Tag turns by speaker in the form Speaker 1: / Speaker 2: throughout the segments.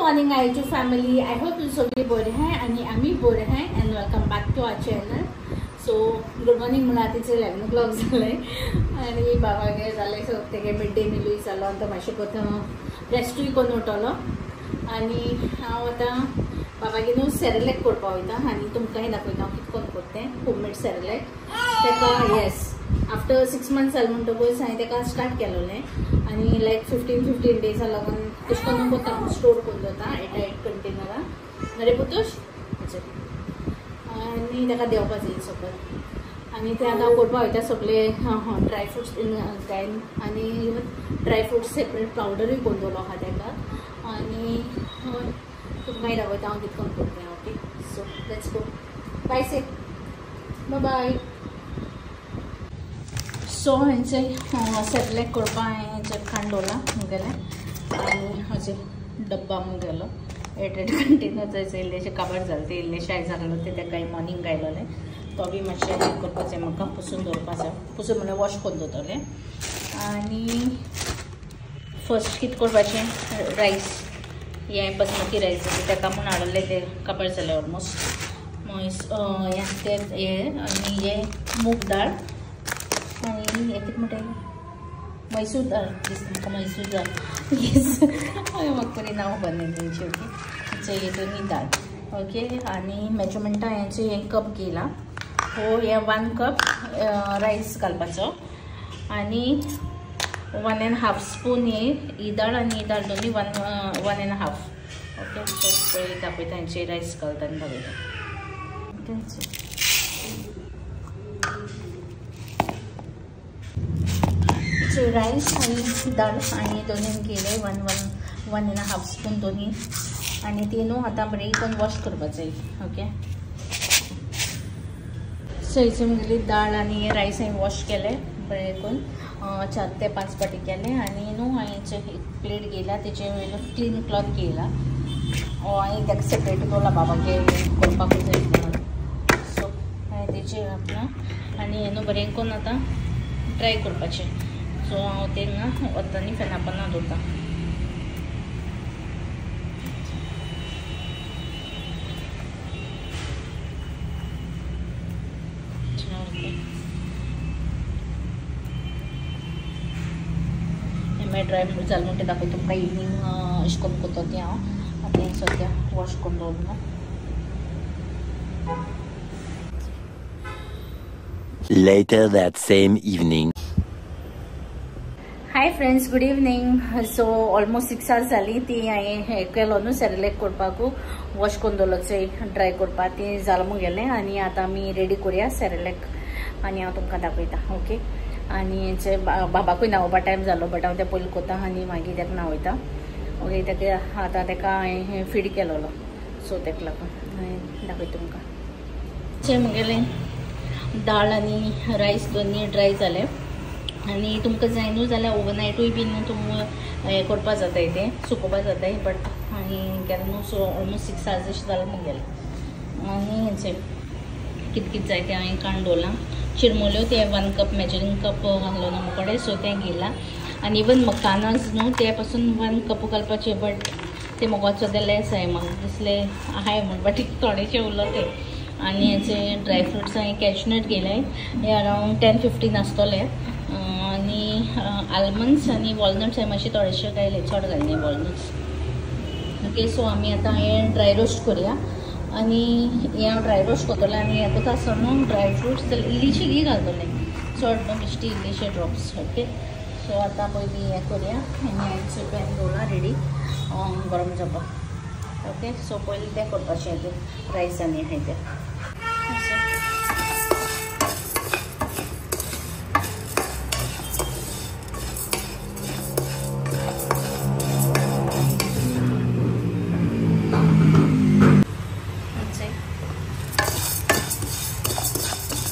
Speaker 1: Morning आयजू family. I hope तुम्ही सगळी बरे आहे आणि आम्ही बरे आहे. And welcome back to our channel. So good morning म्हणून आताचे 11 o'clock झाले आणि बाबा गे झाले सो ते मिड डे मिलूय जालो आनी तो मातशें कोता रेस्टूय करून उठलो आनी हांव आतां बाबागे न्हू सेरेलॅक करपाक वयता आनी तुमकांय दाखयता हांव कितें करून करतें होममेड सेरेलॅक. ताका येस आफ्टर 6 months जालें म्हणटकूच हांवें ताका स्टार्ट केलोलें आनी लायक 15 days लागून तशें करून कोता स्टोर करून दवरता एट कंटेनरां. अरे पुतूश आनी ताका देंवपाक जाय सकयल आनी तें आतां करपाक वयता सगळे ड्रायफ्रुट्स घायन आनी इवन ड्रायफ्रुट्स सेपरेट पावडरूय करून दवरलो आहा ताका आनी तुमकांय दाखयता हांव कितें करून करतें. Okay so let's go. बाय से बाय. सो हेंचे सेरेलॅक करपाक हांवें हेंचे कांडोला मुगेलें आनी हाजे डब्बा मुगेलो एट कंटेनर जायचे इल्लेशे काबार जाले ते इल्लेशे आयज घालो ते ताका मॉर्निंग घायलोलें. तो बी मातशें हें करपाचें म्हाका पुसून दवरपाचो. पुसून म्हणल्यार वॉश करून दवरतलें. आनी फर्स्ट कितें करपाचें रायस हें बासमती रायस ताका म्हूण हाडलें ते काबार जालें ऑलमोस्ट हें आनी हें मूग दाळ आनी हें कितें म्हणटा मैसूर दाळ दिसता म्हाका मैसूर दाळ येस म्हाका बरी नांव बरें तेंची. ओके हे दोनी दाळ ओके आनी मेजरमेंटा हेंचे हें कप घेयला हो हे 1 cup रायस घालपाचो आनी 1.5 spoon ही दाळ आनी ही दाळ दोनी 1.5. ओके सो पळय दाखयता हेंचे रायस घालता आनी दाखयता. सो रायस आनी दाळ आनी दोनी केले 1.5 spoon दोनी आनी ती न्हू आतां बरी करून वॉश करपाचें. ओके सो हेची मुगेली दाळ आनी रायस हांवें वॉश केले बरें करून 4 ते 5 पाटी केले आनी न्हू हांवें एक प्लेट घेयला तेचे वयलो क्लीन क्लॉथ घेयला हांवें ताका सेपरेट दवरला बाबागे करपाक जाय म्हणून. सो हांवें तेचेर घातला आनी हें न्हू बरें करून आतां ड्राय करपाचें. सो हांव तेंगा वतांनी फेना पोंदा दवरता. हें ड्राय जालें म्हणटा दाखयता तुमकां इवनिंग अशें करून करता तें हांव आतां हें सद्या वॉश करून दवरलो.
Speaker 2: Later that same evening.
Speaker 1: Hi friends, good evening. So almost 6 hours जाली ती हांवें हें केलो न्हू सेरेलॅक करपाकू वॉश करून दवरलोचें ड्राय करपाक ती जालें मुगेलें आनी आतां आमी रेडी करुया सेरेलॅक आनी हांव तुमकां दाखयता. ओके आनी हेंचे बाबाकूय न्हांवपा टायम जालो बट हांव तें पयलीं कोता आनी मागीर ताका न्हावयता. ओके ताका आतां ताका हांवें फीड केलोलो सो ताका लागून हांवें दाखयता तुमकां. तें मुगेलें दाळ आनी रायस दोनी ड्राय जाले आनी तुमकां जाय न्हू जाल्यार ओवरनायटूय बीन तुमकां हें करपा जाताय तें सुकोवपा जाताय बट हांवें केलें न्हू सो ऑलमोस्ट 6 hours अशें जालें मुगेलें. आनी हेंचें कितें जाय तें हांवें काडून दवरलां. चिरमुल्यो ते 1 cup मेजरींग कप घातलो न्हू मुकोडे सो तें घेयलां आनी इवन मकानाज न्हू ते पासून 1 cup घालपाचें बट ते मोगाचो ते लेस हांवें म्हाका दिसलें हाय म्हण बट थोडेशें उरलो ते. आनी हेचे ड्रायफ्रुट्स हांवें कॅशनट घेयले हे अरावंड 10-15 आसतले आनी आलमंड्स आनी वॉलनट्स हांवें मातशे थोडेशे घायले चड घालले वॉलनट्स. ओके सो आमी आतां हें ड्राय रोस्ट करुया आनी हें हांव ड्राय रोस्ट करतलें आनी हें कोता आसतना न्हू ड्रायफ्रुट्स जाल्यार इल्लीशी घी घालतलें चड न्हू बेश्टी इल्लीशे ड्रॉप्स. ओके सो आतां पयलीं हें करुया आनी हांवें पॅन दवरला रेडी गरम जावपाक. ओके सो पयलीं तें करपाचें तें रायस आनी हें तें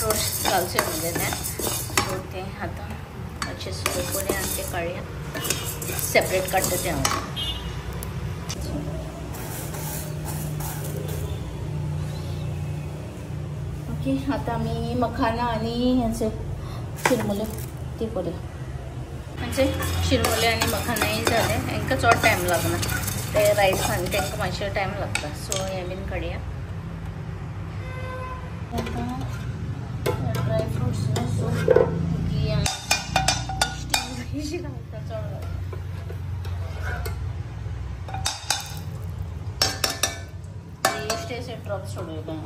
Speaker 1: रोस्ट घालचें म्हणजे तें सो तें आतां मातशें सुरू करुया आनी तें काडया सेपरेट काडटा तें हांव. ओके आतां आमी मखाना आनी हेंचे चिरमुल्यो ती करुया. म्हणजे चिरमुल्यो आनी मखानाय जाले हांकां चड टायम लागना. ते रायस आनी तांकां मातशें टायम लागता, सो हें बीन काडया. ड्राय फ्रुट्स न्हू, सो घी आनी घालता चड. इश्टेचे ड्रॉप सोडूया.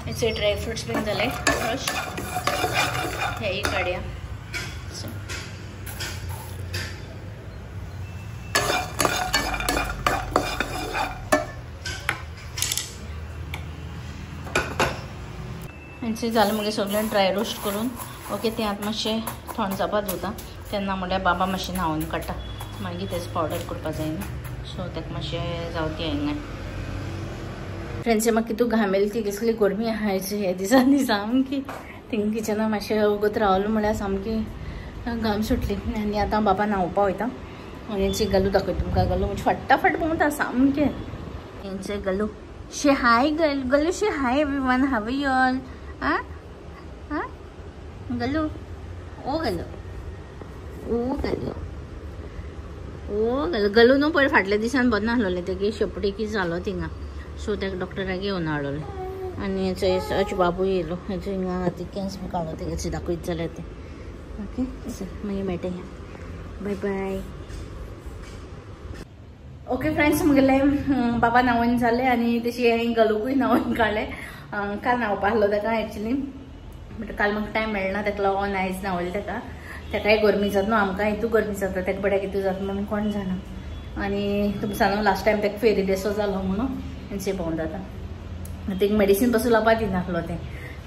Speaker 1: हेचे ड्राय फ्रुट्स बीन जाले क्रश, हेय काडया. हेंचे जालें मगे सगळें ड्राय रोस्ट करून. ओके, तें आतां मातशें थंड जावपा दवरता. तेन्ना म्हणल्यार बाबा मातशें न्हांवन काडटा, मागीर तेच पावडर करपा जायना, सो ताका मातशें जावं दियाय. फ्रेंड्स, म्हाका कितू घामेली ती कसली गरमी आहायची हे दिसांनी सामकी. थिंग किचनाक मातशें उगत रावलें म्हळ्यार सामकी घाम सुटली. आनी आतां बाबा न्हांवपा वयता. हेंचे गलू दाखय तुमकां. गलू म्हणजे फटाफट पोवता सामकें. हेंचे गलू शे हाय गलू शे hi everyone, how are you all? हाँ हाँ गलू, ओ गलू, ओ गलू, ओ गलू. गलू न्हू पळय फाटल्या दिसान बरो नासलोलें, तेगे शेपटी कितें जालो थिंगा, सो ताका डॉक्टराक घेवन हाडलोलें. आनी हेचो सच बाबू येयलो. हेचो हिंगा आतां केंस बी काडलो तेगे दाखयत जाल्यार तें. ओके, मागीर मेळटा. Bye bye. ओके फ्रेंड्स, म्हगेलें बाबा न्हांवून जालें आनी तशी हांवें गलूकूय न्हांवून काडलें. काल न्हांवपा आहलो ताका एक्चुली, बट काल म्हाका टायम मेळना, ताका लागून आयज न्हांवलें ताका. ताकाय गरमी जाता न्हू, आमकां हितू गरमी जाता, ताका बड्याक कितू जाता म्हणून कोण जाणा. आनी तुमकां सांगू लास्ट टायम ताका फेरी देसो जालो म्हणून हेंचे भोंवून जाता. ताका मेडिसीन पासून लावपा दिनासलो तें,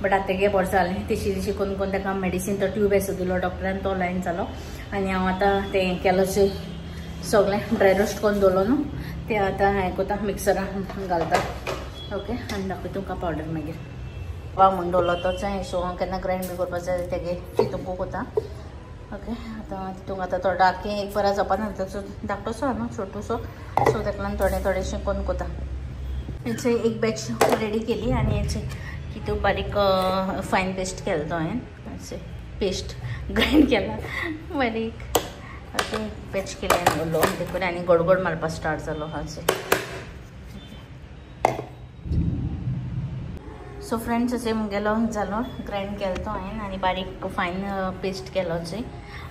Speaker 1: बट आतां तेगे बरें जालें. तशी कोण कोण ताका मेडिसीन तो ट्यूब एसो दिलो डॉक्टरान, तो लायन जालो. आनी हांव आतां तें केलोचें सगळें ड्राय रोस्ट करून दवरलो न्हू, तें आतां हांवें कोता मिक्सरान घालता. ओके, आनी दाखय तुमकां पावडर मागीर. वा म्हूण दवरलो तोच हांवें, सो केन्ना ग्रायंड बी करपा जाय तेगे तितूंक कोता. ओके, आतां तितूंक आतां थोडो आख्खें एक बरा जावपा ना, ताचो धाकटोसो न्हू छोटूसो, सो ताका लागून थोडेशें करून कोता. हेचे एक बॅच रेडी केली आनी हेचे तितूंक बारीक फायन पेस्ट केलो तो हांवें. हेचे पेस्ट ग्रायंड केला बारीक. ओके, पेस्ट केलें दवरलो देखून आनी गोड मारपा स्टार्ट जालो हाचे. सो फ्रेंड्स, अशें मुगेलो जालो ग्रायंड केलो तो हांवें आनी बारीक फायन पेस्ट केलोचें.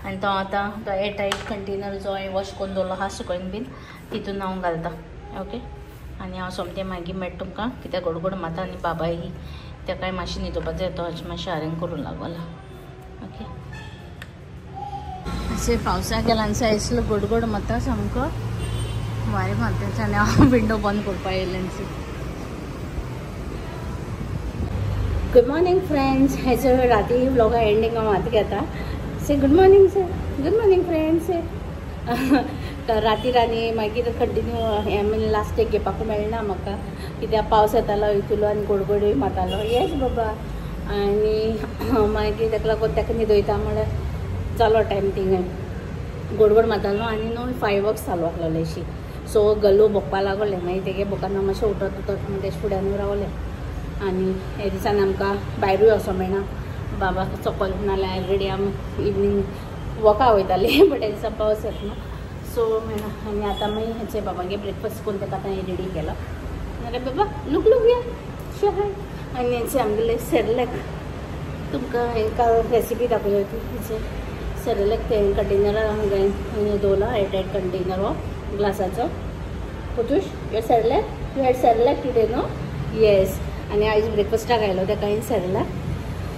Speaker 1: आनी तो आतां तो एअरटायट कंटेनर जो हांवें वॉश करून दवरलो आहा सकयल बीन, तितून हांव घालता. ओके, आनी हांव सोमतें मागीर मेळटा तुमकां, कित्याक गोड मारता आनी बाबाय ताकाय मातशें न्हिदोवपा जाय, तो मातशें आरेंग करूं लागला. ओके, अशें पावसा गेल्यानसो इसलो गोड मारता सामको वारें मारता. आनी हांव विंडो बंद करपा येयलें. गुड मॉर्निंग फ्रेंड्स, हेचो राती व्लॉगा एंडींग हांव आतां घेता. से good morning sir, good morning friends. राती मागीर कंटिन्यू हें लास्ट एक घेवपाक मेळना म्हाका, कित्याक पावस येतालो इतलो आनी गोडगोडूय मारतालो. येस बाबा. आनी मागीर ताका लागून ताका न्हिदयता म्हळ्यार जालो टायम थिंग गोड मारतालो. आनी न्हू 5 वॉक्स चालू आसलोलें अशी, सो गल्लो भोगपा लागलें. मागीर तेगे भोकान मातशें उठत तेजे फुड्यान रावलें. आनी हे दिसान आमकां भायरूय वचों मेळना, बाबा चोकोल नाल्यार ऑलरेडी आमी इवनींग वॉका वयतालीं, बट हे दिसा पावस येता न्हू, सो मेळना. आनी आतां मागीर हेचे बाबागे ब्रेकफास्ट करून ताका आतां रेडी केलो. अरे बाबा लूक या शे हाय. आनी हेचे आमगेले सेरेलॅक तुमकां हेका रेसिपी दाखोवया. हेचे सेरेलॅक ते कंटेनरान दवरला, एअरटायट कंटेनर हो ग्लासाचो. पुतूश your Cerelac, you had Cerelac today no? Yes. आनी आयज ब्रेकफास्टाक आयलो ताका हांवें सेरेलॅक.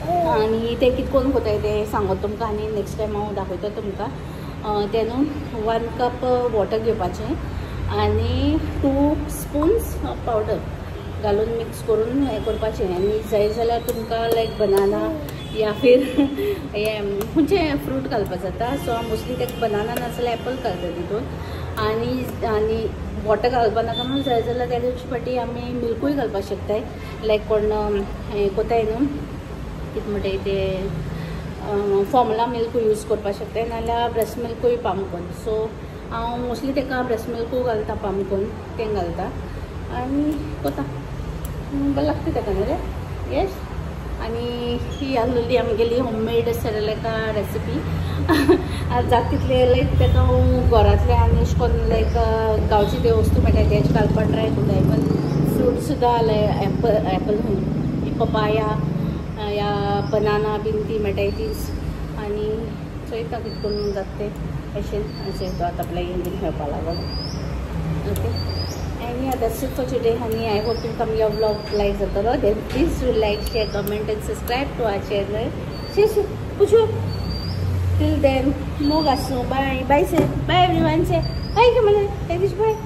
Speaker 1: आनी ते कितें करून कोताय तें सांगत तुमकां, आनी नेक्स्ट टायम हांव दाखयता तुमकां. ते न्हू 1 कप वॉटर घेवपाचें आनी 2 स्पून्स पावडर घालून मिक्स करून हें करपाचें. आनी जाय जाल्यार तुमकां लायक बनाना या फिर हे खंयचें फ्रूट घालपाक जाता. सो हांव मोस्टली ताका बनाना नाजाल्यार एपल घालता तितून. आनी वॉटर घालपा नाका म्हणून जाय जाल्यार त्या दिवची फाटी आमी मिल्कूय घालपाक शकताय. लायक कोण हें कोताय न्हू कितें म्हणटाय ते फॉर्मुला मिल्क यूज करपाक शकताय, नाल्यार ब्रेस्ट मिल्कूय पाम करून. सो हांव मोस्टली ताका ब्रेस्ट मिल्कूय घालता, पाम करून तें घालता आनी कोता. बरं लागते ताका न्हू रे येस. आनी ही आसलेली आमगेली होममेड सेरेलेका रेसिपी. जाता तितले लायक ताका घरांतले आनी अशें करून लायक गांवची त्यो वस्तू मेळटाय तेज घालपाक ट्राय करता. इवन फ्रूट सुद्दां एप्पल पपाया या बनाना बीन ती मेळटाय तीच. आनी चोयता कितें करून जाता तें अशें तो आतां आपल्या हिंदीन खेळपाक लागून. Okay and yeah, that's it for today, honey. I hope you come your vlog like zataro. Then please do like, share, comment and subscribe to our channel. See you. Till then, mogasu. Bye. Bye. Say bye everyone. Say bye. Come on. Bye.